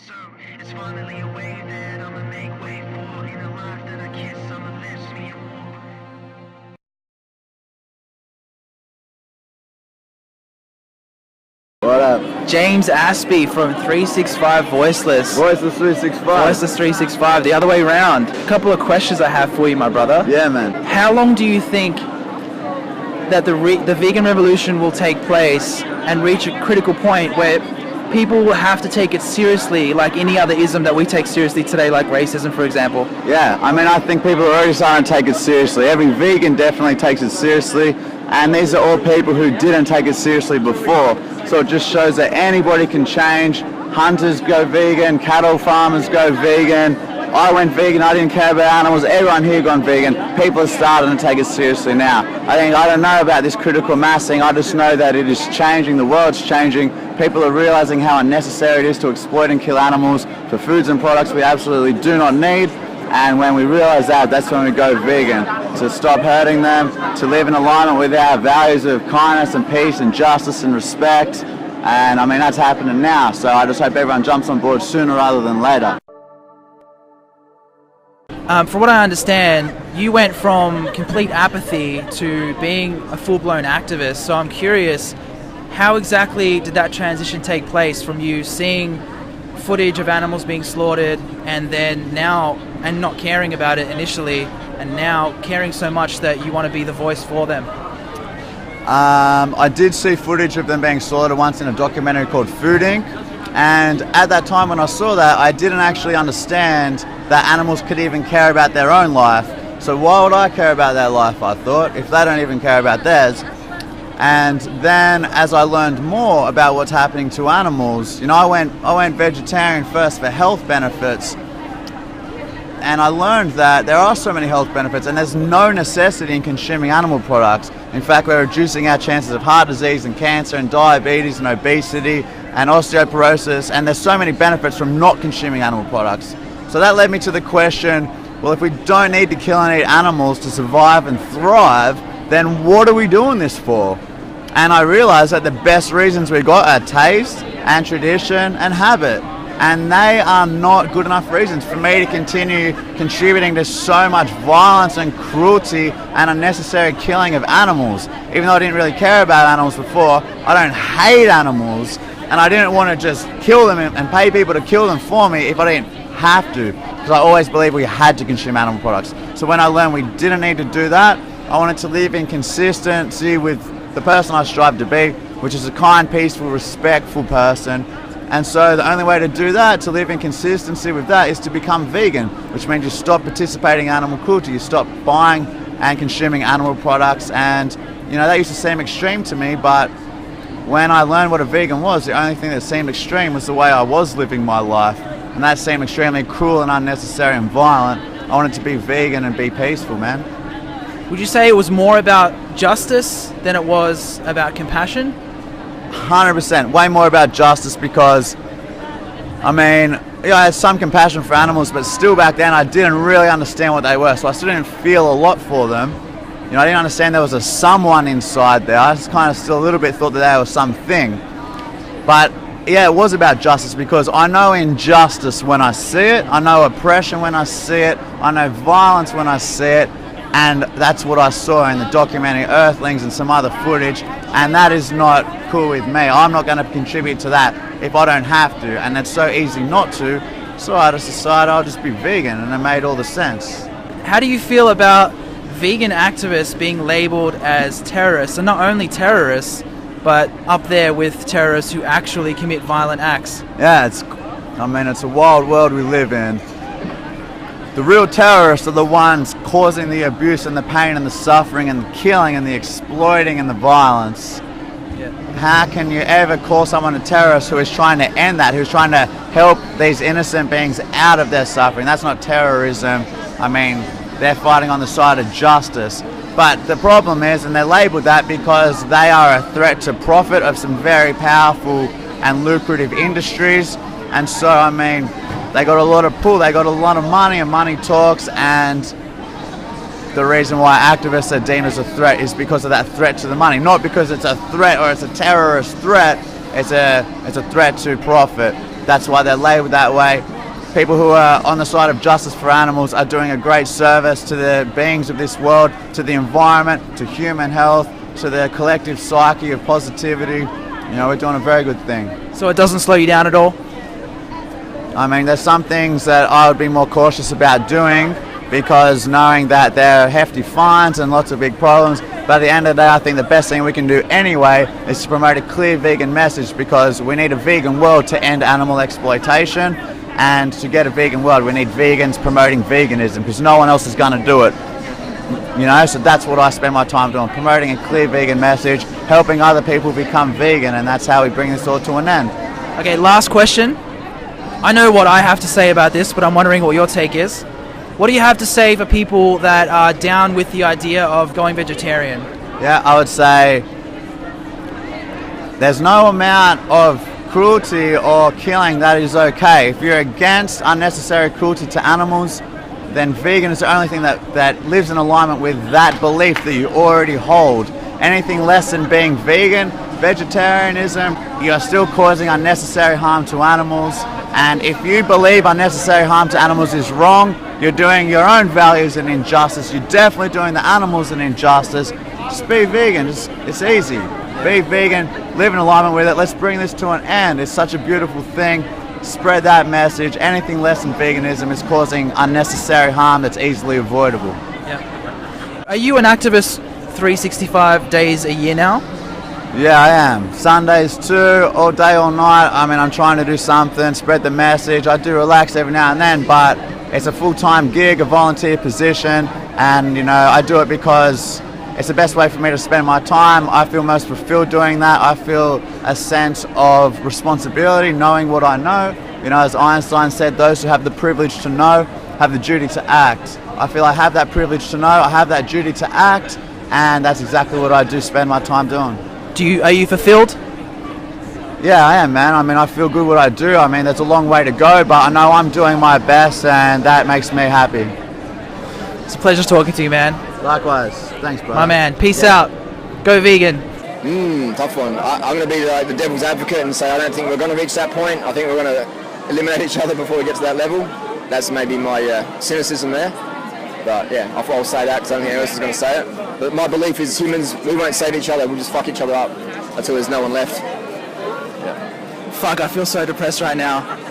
So it's finally a wave that I'ma make way for. In a life that I kiss, I'ma lift me and walk. What up? James Aspey from 365 Voiceless. Voiceless 365. Voiceless 365, the other way round. A couple of questions I have for you, my brother. Yeah, man. How long do you think that the vegan revolution will take place and reach a critical point where people will have to take it seriously, like any other ism that we take seriously today, like racism, for example? Yeah, I mean, I think people are already starting to take it seriously. Every vegan definitely takes it seriously, and these are all people who didn't take it seriously before. So it just shows that anybody can change. Hunters go vegan, cattle farmers go vegan. I went vegan, I didn't care about animals. Everyone here gone vegan. People are starting to take it seriously now. I don't know about this critical mass thing. I just know that it is changing. The world's changing. People are realizing how unnecessary it is to exploit and kill animals for foods and products we absolutely do not need. And when we realize that, that's when we go vegan. To stop hurting them, to live in alignment with our values of kindness and peace and justice and respect. And I mean, that's happening now. So I just hope everyone jumps on board sooner rather than later. From what I understand, you went from complete apathy to being a full-blown activist. So I'm curious, how exactly did that transition take place from you seeing footage of animals being slaughtered and then now, and not caring about it initially, and now caring so much that you want to be the voice for them? I did see footage of them being slaughtered once in a documentary called Food Inc. And at that time when I saw that, I didn't actually understand that animals could even care about their own life. So why would I care about their life, I thought, if they don't even care about theirs? And then as I learned more about what's happening to animals, I went vegetarian first for health benefits. And I learned that there are so many health benefits and there's no necessity in consuming animal products. In fact, we're reducing our chances of heart disease and cancer and diabetes and obesity and osteoporosis, and there's so many benefits from not consuming animal products. So that led me to the question, well, if we don't need to kill and eat animals to survive and thrive, then what are we doing this for? And I realized that the best reasons we got are taste and tradition and habit. And they are not good enough reasons for me to continue contributing to so much violence and cruelty and unnecessary killing of animals. Even though I didn't really care about animals before, I don't hate animals, and I didn't want to just kill them and pay people to kill them for me if I didn't have to, because I always believed we had to consume animal products. So when I learned we didn't need to do that, I wanted to live in consistency with the person I strive to be, which is a kind, peaceful, respectful person. And so the only way to do that, to live in consistency with that, is to become vegan, which means you stop participating in animal cruelty, you stop buying and consuming animal products. And that used to seem extreme to me, but when I learned what a vegan was, the only thing that seemed extreme was the way I was living my life. And that seemed extremely cruel and unnecessary and violent. I wanted to be vegan and be peaceful, man. Would you say it was more about justice than it was about compassion? 100%, way more about justice, because I had some compassion for animals, but still back then I didn't really understand what they were, so I still didn't feel a lot for them. I didn't understand there was a someone inside there. I just kind of still a little bit thought that they were something. But yeah, it was about justice, because I know injustice when I see it, I know oppression when I see it, I know violence when I see it. And that's what I saw in the documentary Earthlings and some other footage, and that is not cool with me. I'm not going to contribute to that if I don't have to, and it's so easy not to, so I just decided I'll just be vegan, and it made all the sense. How do you feel about vegan activists being labeled as terrorists, and not only terrorists, but up there with terrorists who actually commit violent acts? Yeah, it's a wild world we live in. The real terrorists are the ones causing the abuse and the pain and the suffering and the killing and the exploiting and the violence. Yeah. How can you ever call someone a terrorist who is trying to end that, who's trying to help these innocent beings out of their suffering? That's not terrorism. They're fighting on the side of justice. But the problem is, and they're labeled that because they are a threat to profit of some very powerful and lucrative industries. And so, they got a lot of pull, they got a lot of money, and money talks, and the reason why activists are deemed as a threat is because of that threat to the money, not because it's a threat or it's a terrorist threat. It's a threat to profit. That's why they're labelled that way. People who are on the side of justice for animals are doing a great service to the beings of this world, to the environment, to human health, to the collective psyche of positivity. You know, we're doing a very good thing. So it doesn't slow you down at all? I mean, there's some things that I would be more cautious about doing, because knowing that there are hefty fines and lots of big problems. But at the end of the day, I think the best thing we can do anyway is to promote a clear vegan message, because we need a vegan world to end animal exploitation. And to get a vegan world, we need vegans promoting veganism, because no one else is going to do it. You know, so that's what I spend my time doing, promoting a clear vegan message, helping other people become vegan, and that's how we bring this all to an end. Okay, last question. I know what I have to say about this, but I'm wondering what your take is. What do you have to say for people that are down with the idea of going vegetarian? Yeah, I would say there's no amount of cruelty or killing that is okay. If you're against unnecessary cruelty to animals, then vegan is the only thing that lives in alignment with that belief that you already hold. Anything less than being vegan, vegetarianism, you are still causing unnecessary harm to animals. And if you believe unnecessary harm to animals is wrong, you're doing your own values an injustice. You're definitely doing the animals an injustice. Just be vegan. It's easy. Be vegan, live in alignment with it. Let's bring this to an end. It's such a beautiful thing. Spread that message. Anything less than veganism is causing unnecessary harm that's easily avoidable. Yeah. Are you an activist 365 days a year now? Yeah, I am. Sundays too, all day, all night. I mean, I'm trying to do something, spread the message. I do relax every now and then, but it's a full-time gig, a volunteer position, and you know, I do it because it's the best way for me to spend my time. I feel most fulfilled doing that. I feel a sense of responsibility, knowing what I know. You know, as Einstein said, those who have the privilege to know have the duty to act. I feel I have that privilege to know, I have that duty to act, and that's exactly what I do spend my time doing. Are you fulfilled? Yeah, I am, man. I mean, I feel good what I do. I mean, there's a long way to go, but I know I'm doing my best, and that makes me happy. It's a pleasure talking to you, man. Likewise. Thanks, bro. My man. Peace out. Go vegan. Tough one. I'm going to be the devil's advocate and say I don't think we're going to reach that point. I think we're going to eliminate each other before we get to that level. That's maybe my cynicism there. But yeah, I'll say that because I don't think anyone else is going to say it. But my belief is humans, we won't save each other. We'll just fuck each other up until there's no one left. Fuck, I feel so depressed right now.